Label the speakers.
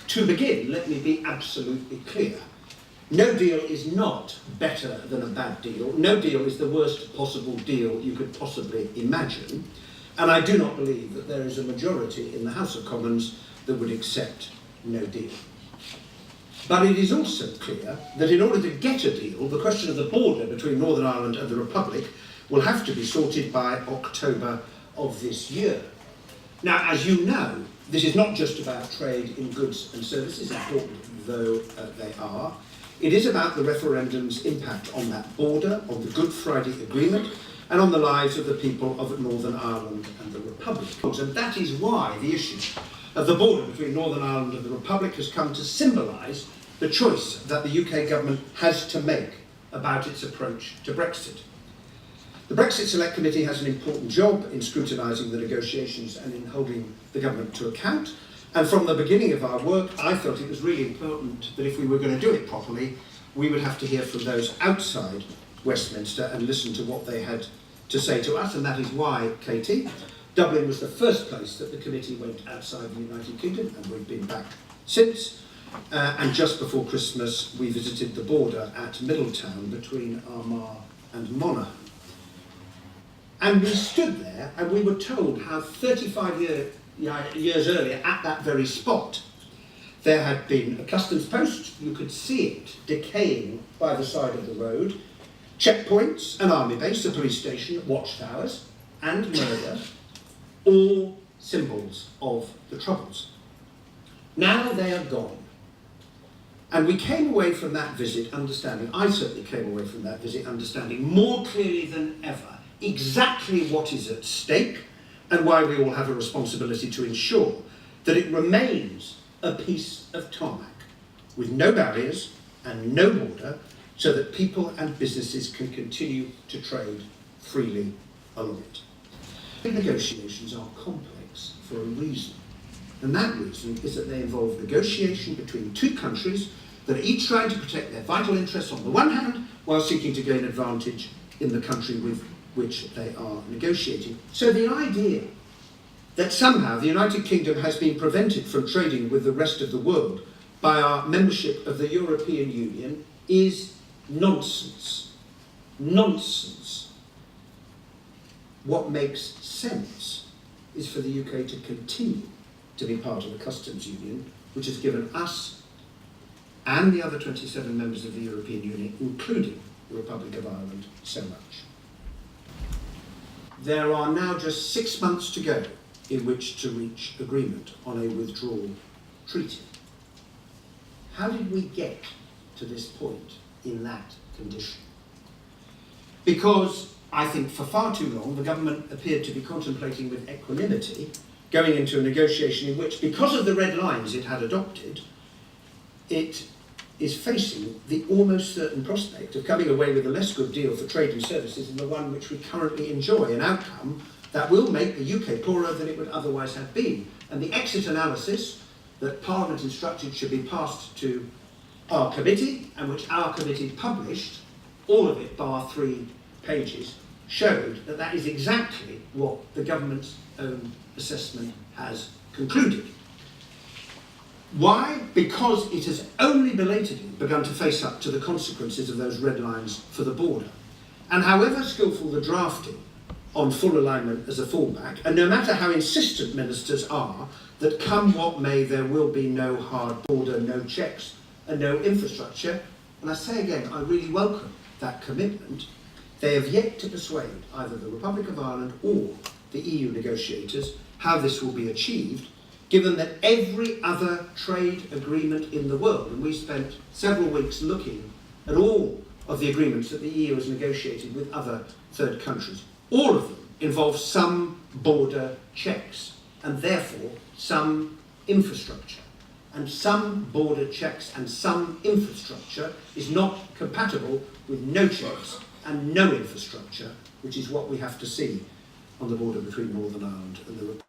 Speaker 1: To begin, let me be absolutely clear. No deal is not better than a bad deal. No deal is the worst possible deal you could possibly imagine. And I do not believe that there is a majority in the House of Commons that would accept no deal. But it is also clear that in order to get a deal, the question of the border between Northern Ireland and the Republic will have to be sorted by October of this year. Now, as you know, this is not just about trade in goods and services, important though they are. It is about the referendum's impact on that border, on the Good Friday Agreement, and on the lives of the people of Northern Ireland and the Republic. And that is why the issue of the border between Northern Ireland and the Republic has come to symbolise the choice that the UK government has to make about its approach to Brexit. The Brexit Select Committee has an important job in scrutinising the negotiations and in holding the government to account. And from the beginning of our work, I felt it was really important that if we were going to do it properly, we would have to hear from those outside Westminster and listen to what they had to say to us. And that is why, Katie, Dublin was the first place that the committee went outside the United Kingdom, and we've been back since. And just before Christmas, we visited the border at Middletown between Armagh and Monaghan. And we stood there and we were told how 35 years earlier, at that very spot, there had been a customs post. You could see it decaying by the side of the road, checkpoints, an army base, a police station, watchtowers, and murder, all symbols of the Troubles. Now they are gone. And we came away from that visit understanding, I certainly came away from that visit understanding more clearly than ever exactly what is at stake and why we all have a responsibility to ensure that it remains a piece of tarmac with no barriers and no border, so that people and businesses can continue to trade freely along it. The negotiations are complex for a reason, and that reason is that they involve negotiation between two countries that are each trying to protect their vital interests on the one hand, while seeking to gain advantage in the country with which they are negotiating. So the idea that somehow the United Kingdom has been prevented from trading with the rest of the world by our membership of the European Union is nonsense. Nonsense. What makes sense is for the UK to continue to be part of the customs union, which has given us and the other 27 members of the European Union, including the Republic of Ireland, so much. There are now just 6 months to go in which to reach agreement on a withdrawal treaty. How did we get to this point in that condition? Because I think for far too long the government appeared to be contemplating with equanimity going into a negotiation in which, because of the red lines it had adopted, it is facing the almost certain prospect of coming away with a less good deal for trade and services than the one which we currently enjoy, an outcome that will make the UK poorer than it would otherwise have been. And the exit analysis that Parliament instructed should be passed to our committee, and which our committee published, all of it bar 3 pages, showed that that is exactly what the government's own assessment has concluded. Why? Because it has only belatedly begun to face up to the consequences of those red lines for the border. And however skillful the drafting on full alignment as a fallback, and no matter how insistent ministers are that come what may there will be no hard border, no checks and no infrastructure, and I say again, I really welcome that commitment, they have yet to persuade either the Republic of Ireland or the EU negotiators how this will be achieved, given that every other trade agreement in the world, and we spent several weeks looking at all of the agreements that the EU has negotiated with other third countries, all of them involve some border checks and therefore some infrastructure. And some border checks and some infrastructure is not compatible with no checks and no infrastructure, which is what we have to see on the border between Northern Ireland and the Republic.